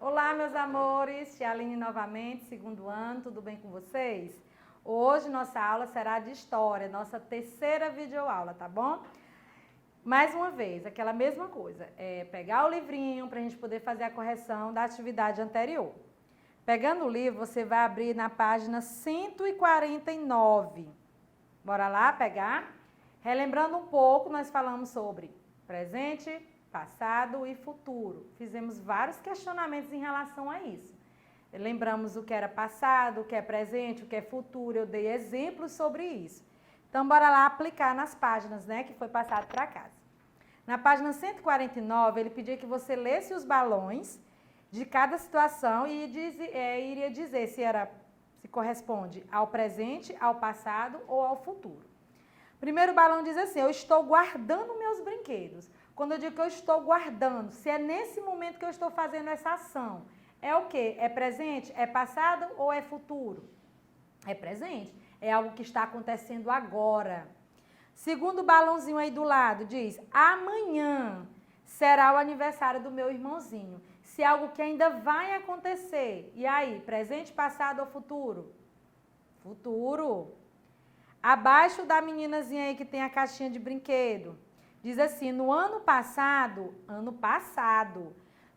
Olá, meus amores, Tia Aline novamente, segundo ano, tudo bem com vocês? Hoje nossa aula será de História, nossa terceira videoaula, tá bom? Mais uma vez, aquela mesma coisa, pegar o livrinho para a gente poder fazer a correção da atividade anterior. Pegando o livro, você vai abrir na página 149. Bora lá pegar? Relembrando um pouco, nós falamos sobre presente, passado e futuro. Fizemos vários questionamentos em relação a isso. Lembramos o que era passado, o que é presente, o que é futuro. Eu dei exemplos sobre isso. Então, bora lá aplicar nas páginas, né, que foi passado para casa. Na página 149, ele pedia que você lesse os balões de cada situação e iria dizer se corresponde ao presente, ao passado ou ao futuro. Primeiro balão diz assim: eu estou guardando meus brinquedos. Quando eu digo que eu estou guardando, se é nesse momento que eu estou fazendo essa ação, é o quê? É presente? É passado ou é futuro? É presente. É algo que está acontecendo agora. Segundo balãozinho aí do lado diz: amanhã será o aniversário do meu irmãozinho. Se é algo que ainda vai acontecer. E aí, presente, passado ou futuro? Futuro. Abaixo da meninazinha aí que tem a caixinha de brinquedo, diz assim: no ano passado,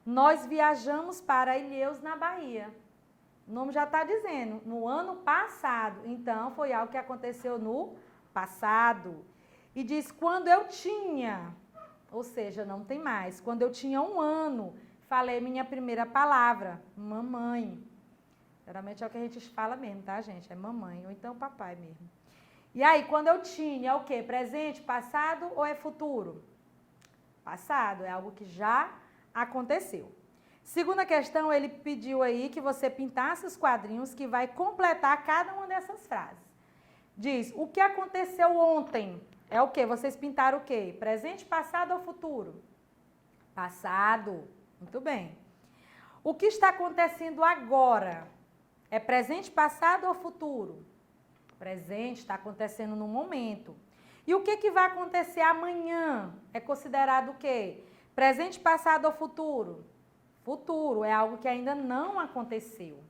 nós viajamos para Ilhéus, na Bahia. O nome já está dizendo, no ano passado. Então, foi algo que aconteceu no passado. E diz: quando eu tinha, ou seja, não tem mais, quando eu tinha 1 ano, falei minha primeira palavra, mamãe. Geralmente é o que a gente fala mesmo, tá, gente? É mamãe, ou então papai mesmo. E aí, quando eu tinha, é o quê? Presente, passado ou é futuro? Passado, é algo que já aconteceu. Segunda questão, ele pediu aí que você pintasse os quadrinhos que vai completar cada uma dessas frases. Diz: o que aconteceu ontem? É o quê? Vocês pintaram o quê? Presente, passado ou futuro? Passado. Muito bem. O que está acontecendo agora? É presente, passado ou futuro? Presente, está acontecendo no momento. E o que vai acontecer amanhã? É considerado o quê? Presente, passado ou futuro? Futuro, é algo que ainda não aconteceu.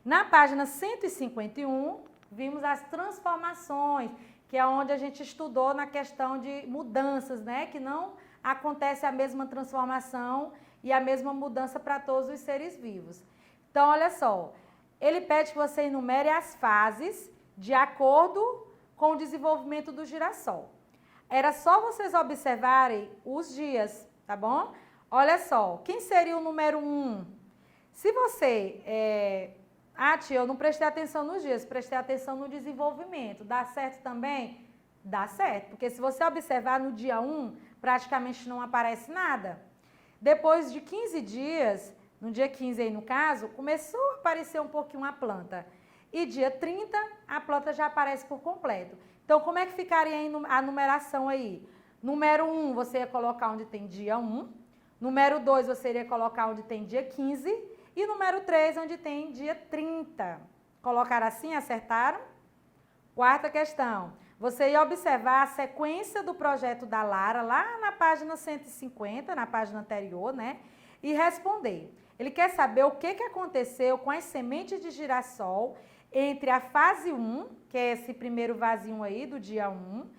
Na página 151, vimos as transformações, que é onde a gente estudou na questão de mudanças, né? Que não acontece a mesma transformação e a mesma mudança para todos os seres vivos. Então, olha só, ele pede que você enumere as fases de acordo com o desenvolvimento do girassol. Era só vocês observarem os dias, tá bom? Olha só, quem seria o número 1? Se você... tia, eu não prestei atenção nos dias, prestei atenção no desenvolvimento. Dá certo também? Dá certo, porque se você observar no dia 1, praticamente não aparece nada. Depois de 15 dias, no dia 15 aí no caso, começou a aparecer um pouquinho a planta. E dia 30, a planta já aparece por completo. Então, como é que ficaria a numeração aí? Número 1, você ia colocar onde tem dia 1. Número 2, você iria colocar onde tem dia 15. E número 3, onde tem dia 30. Colocaram assim, acertaram? Quarta questão. Você ia observar a sequência do projeto da Lara, lá na página 150, na página anterior, né? E responder. Ele quer saber o que aconteceu com as sementes de girassol entre a fase 1, que é esse primeiro vasinho aí do dia 1,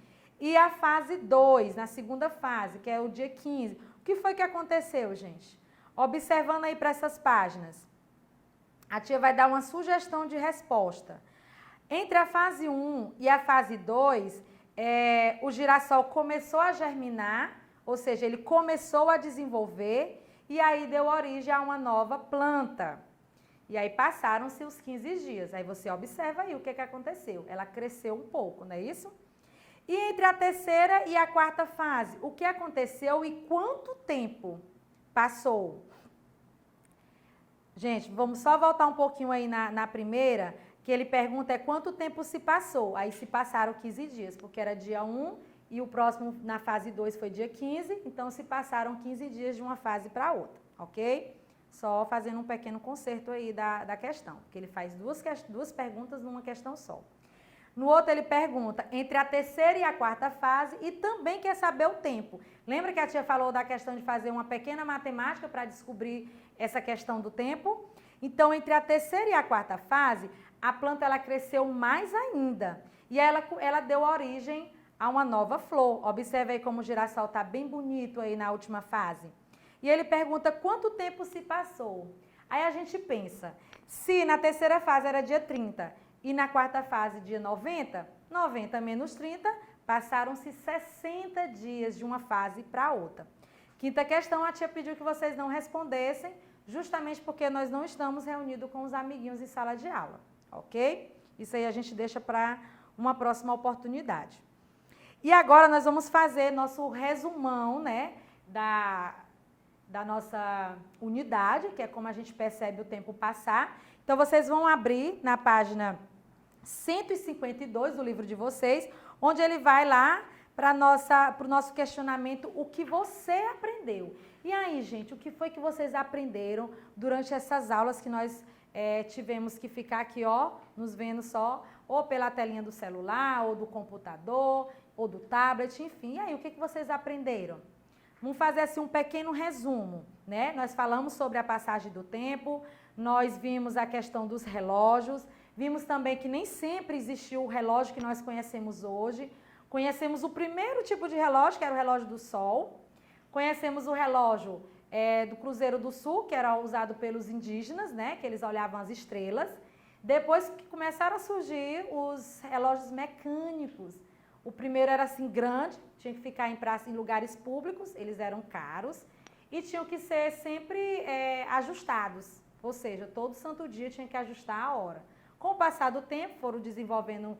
e a fase 2, na segunda fase, que é o dia 15. O que foi que aconteceu, gente? Observando aí para essas páginas, a tia vai dar uma sugestão de resposta. Entre a fase 1 e a fase 2, o girassol começou a germinar, ou seja, ele começou a desenvolver e aí deu origem a uma nova planta. E aí passaram-se os 15 dias. Aí você observa aí o que aconteceu. Ela cresceu um pouco, não é isso? E entre a terceira e a quarta fase, o que aconteceu e quanto tempo passou? Gente, vamos só voltar um pouquinho aí na primeira, que ele pergunta quanto tempo se passou. Aí se passaram 15 dias, porque era dia 1 e o próximo na fase 2 foi dia 15, então se passaram 15 dias de uma fase para outra, ok? Só fazendo um pequeno conserto aí da questão, porque ele faz duas perguntas numa questão só. No outro ele pergunta entre a terceira e a quarta fase e também quer saber o tempo. Lembra que a tia falou da questão de fazer uma pequena matemática para descobrir essa questão do tempo? Então, entre a terceira e a quarta fase, a planta ela cresceu mais ainda. E ela deu origem a uma nova flor. Observe aí como o girassol está bem bonito aí na última fase. E ele pergunta quanto tempo se passou. Aí a gente pensa, se na terceira fase era dia 30 e na quarta fase dia 90, 90 menos 30, passaram-se 60 dias de uma fase para outra. Quinta questão, a tia pediu que vocês não respondessem, justamente porque nós não estamos reunidos com os amiguinhos em sala de aula, ok? Isso aí a gente deixa para uma próxima oportunidade. E agora nós vamos fazer nosso resumão, né, da nossa unidade, que é como a gente percebe o tempo passar. Então, vocês vão abrir na página 152 do livro de vocês, onde ele vai lá para o nosso questionamento, o que você aprendeu. E aí, gente, o que foi que vocês aprenderam durante essas aulas que nós tivemos que ficar aqui, ó, nos vendo só, ou pela telinha do celular, ou do computador, ou do tablet, enfim. E aí, o que vocês aprenderam? Vamos fazer assim um pequeno resumo, né? Nós falamos sobre a passagem do tempo, nós vimos a questão dos relógios, vimos também que nem sempre existiu o relógio que nós conhecemos hoje. Conhecemos o primeiro tipo de relógio, que era o relógio do Sol. Conhecemos o relógio do Cruzeiro do Sul, que era usado pelos indígenas, né? Que eles olhavam as estrelas. Depois que começaram a surgir os relógios mecânicos. O primeiro era assim grande, tinha que ficar em praça, em lugares públicos, eles eram caros e tinham que ser sempre ajustados, ou seja, todo santo dia tinha que ajustar a hora. Com o passar do tempo foram desenvolvendo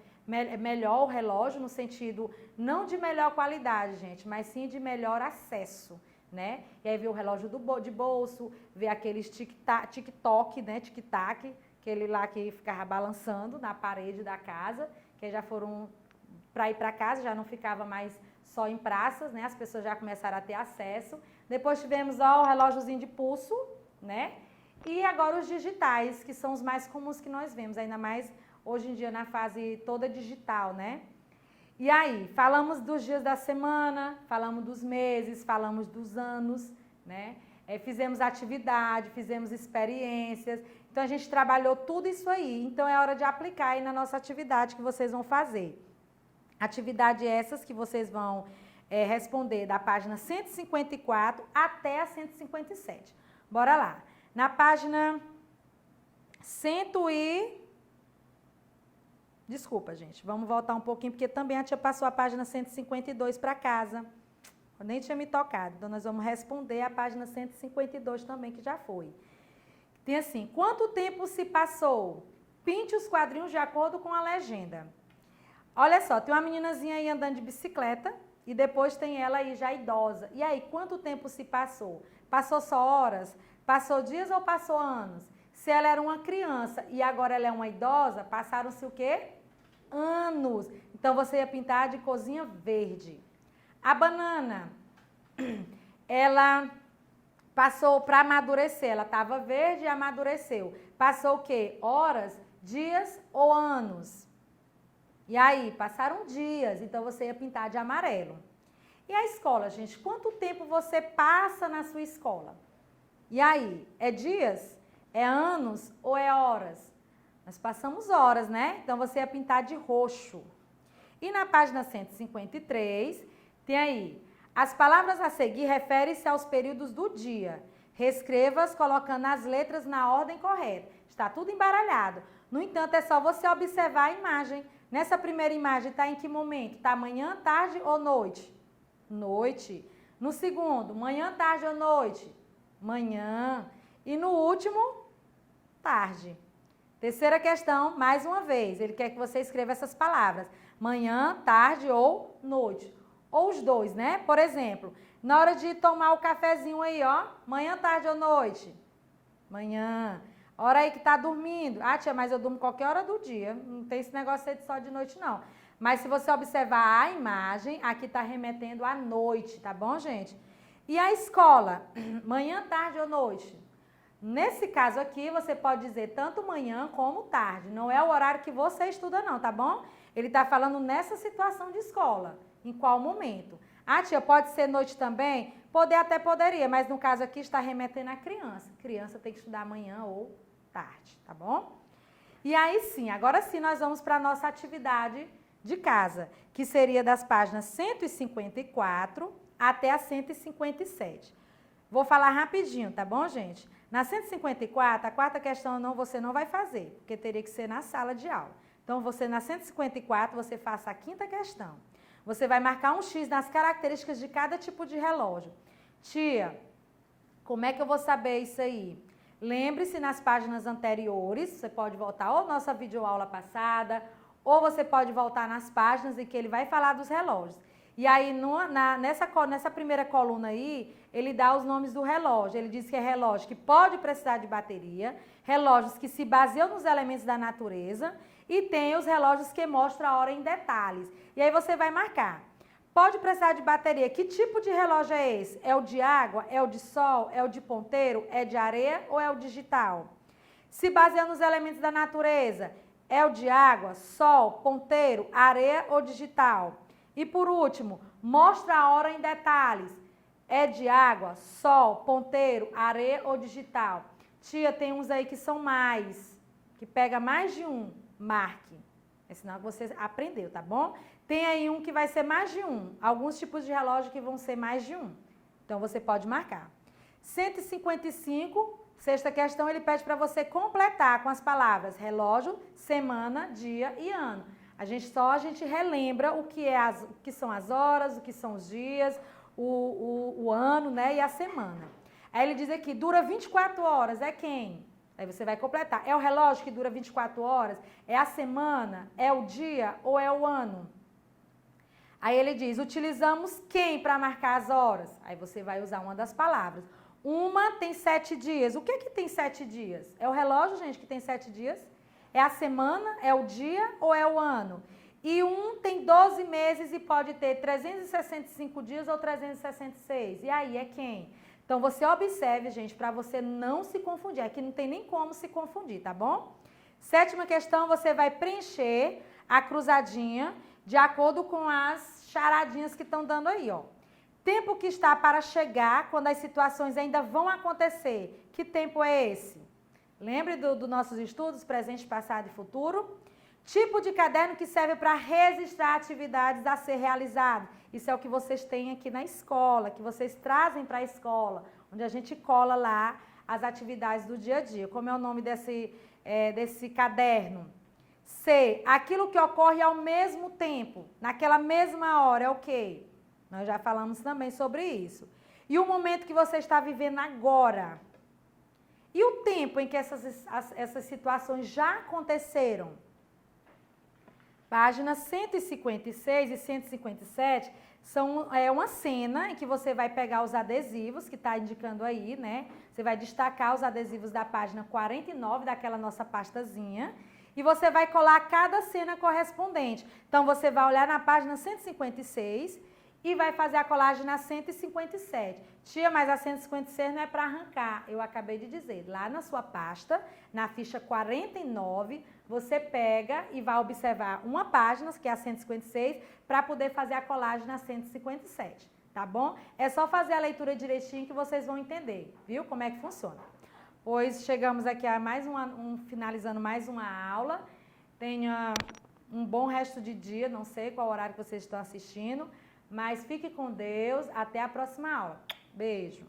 melhor o relógio, no sentido não de melhor qualidade, gente, mas sim de melhor acesso, né? E aí veio o relógio de bolso, veio aqueles tic-toc, né, tic-tac, aquele lá que ficava balançando na parede da casa, que já foram para ir para casa, já não ficava mais só em praças, né? As pessoas já começaram a ter acesso. Depois tivemos o relógiozinho de pulso, né? E agora os digitais, que são os mais comuns que nós vemos, ainda mais hoje em dia na fase toda digital, né? E aí, falamos dos dias da semana, falamos dos meses, falamos dos anos, né? Fizemos atividade, fizemos experiências. Então, a gente trabalhou tudo isso aí. Então, é hora de aplicar aí na nossa atividade que vocês vão fazer. Atividade essas que vocês vão responder da página 154 até a 157. Bora lá. Na página Desculpa, gente. Vamos voltar um pouquinho, porque também a tia passou a página 152 para casa. Eu nem tinha me tocado. Então, nós vamos responder a página 152 também, que já foi. Tem assim, quanto tempo se passou? Pinte os quadrinhos de acordo com a legenda. Olha só, tem uma meninazinha aí andando de bicicleta e depois tem ela aí já idosa. E aí, quanto tempo se passou? Passou só horas? Passou dias ou passou anos? Se ela era uma criança e agora ela é uma idosa, passaram-se o quê? Anos. Então, você ia pintar de corzinha verde. A banana, ela passou para amadurecer. Ela estava verde e amadureceu. Passou o quê? Horas, dias ou anos? E aí, passaram dias, então você ia pintar de amarelo. E a escola, gente? Quanto tempo você passa na sua escola? E aí, é dias? É anos ou é horas? Nós passamos horas, né? Então, você ia pintar de roxo. E na página 153, tem aí, as palavras a seguir referem-se aos períodos do dia. Reescreva-as colocando as letras na ordem correta. Está tudo embaralhado. No entanto, é só você observar a imagem. Nessa primeira imagem, está em que momento? Está manhã, tarde ou noite? Noite. No segundo, manhã, tarde ou noite? Manhã. E no último, tarde. Terceira questão, mais uma vez, ele quer que você escreva essas palavras. Manhã, tarde ou noite. Ou os dois, né? Por exemplo, na hora de tomar o cafezinho aí, ó. Manhã, tarde ou noite? Manhã. Hora aí que tá dormindo. Ah, tia, mas eu durmo qualquer hora do dia. Não tem esse negócio de só de noite, não. Mas se você observar a imagem, aqui tá remetendo à noite, tá bom, gente? E a escola? Manhã, tarde ou noite? Nesse caso aqui, você pode dizer tanto manhã como tarde. Não é o horário que você estuda, não, tá bom? Ele está falando nessa situação de escola. Em qual momento? Ah, tia, pode ser noite também? Poder até poderia, mas no caso aqui está remetendo à criança. Criança tem que estudar amanhã ou tarde, tá bom? E aí sim, agora sim nós vamos para a nossa atividade de casa, que seria das páginas 154 até a 157. Vou falar rapidinho, tá bom, gente? Na 154, a quarta questão você não vai fazer, porque teria que ser na sala de aula. Então, você na 154, você faça a quinta questão. Você vai marcar um X nas características de cada tipo de relógio. Tia, como é que eu vou saber isso aí? Lembre-se nas páginas anteriores, você pode voltar ou nossa videoaula passada, ou você pode voltar nas páginas em que ele vai falar dos relógios. E aí, nessa primeira coluna aí, ele dá os nomes do relógio. Ele diz que é relógio que pode precisar de bateria, relógios que se baseiam nos elementos da natureza e tem os relógios que mostram a hora em detalhes. E aí você vai marcar. Pode precisar de bateria. Que tipo de relógio é esse? É o de água? É o de sol? É o de ponteiro? É de areia ou é o digital? Se baseia nos elementos da natureza. É o de água, sol, ponteiro, areia ou digital? E por último, mostra a hora em detalhes. É de água, sol, ponteiro, areia ou digital? Tia, tem uns aí que são mais, que pega mais de um. Marque. É sinal que você aprendeu, tá bom? Tem aí um que vai ser mais de um. Alguns tipos de relógio que vão ser mais de um. Então, você pode marcar. 155, sexta questão, ele pede para você completar com as palavras relógio, semana, dia e ano. A gente relembra o que são as horas, o que são os dias, o ano, né, e a semana. Aí ele diz aqui, dura 24 horas, é quem? Aí você vai completar. É o relógio que dura 24 horas? É a semana? É o dia ou é o ano? Aí ele diz, utilizamos quem para marcar as horas? Aí você vai usar uma das palavras. Uma tem 7 dias. O que que tem 7 dias? É o relógio, gente, que tem 7 dias? É a semana? É o dia ou é o ano? E um tem 12 meses e pode ter 365 dias ou 366. E aí, é quem? Então, você observe, gente, para você não se confundir. Aqui não tem nem como se confundir, tá bom? Sétima questão, você vai preencher a cruzadinha de acordo com as charadinhas que estão dando aí, ó. Tempo que está para chegar quando as situações ainda vão acontecer. Que tempo é esse? Lembre dos nossos estudos, presente, passado e futuro? Tipo de caderno que serve para registrar atividades a ser realizadas. Isso é o que vocês têm aqui na escola, que vocês trazem para a escola, onde a gente cola lá as atividades do dia a dia. Como é o nome desse caderno? C. Aquilo que ocorre ao mesmo tempo, naquela mesma hora, é o quê? Nós já falamos também sobre isso. E o momento que você está vivendo agora. E o tempo em que essas situações já aconteceram? Páginas 156 e 157 são uma cena em que você vai pegar os adesivos, que está indicando aí, né? Você vai destacar os adesivos da página 49, daquela nossa pastazinha, e você vai colar cada cena correspondente. Então, você vai olhar na página 156 e vai fazer a colagem na 157. Tia, mas a 156 não é para arrancar. Eu acabei de dizer, lá na sua pasta, na ficha 49, você pega e vai observar uma página, que é a 156, para poder fazer a colagem na 157, tá bom? É só fazer a leitura direitinho que vocês vão entender, viu? Como é que funciona. Pois chegamos aqui a finalizando mais uma aula. Tenha um bom resto de dia, não sei qual horário que vocês estão assistindo, mas fique com Deus, até a próxima aula. Beijo!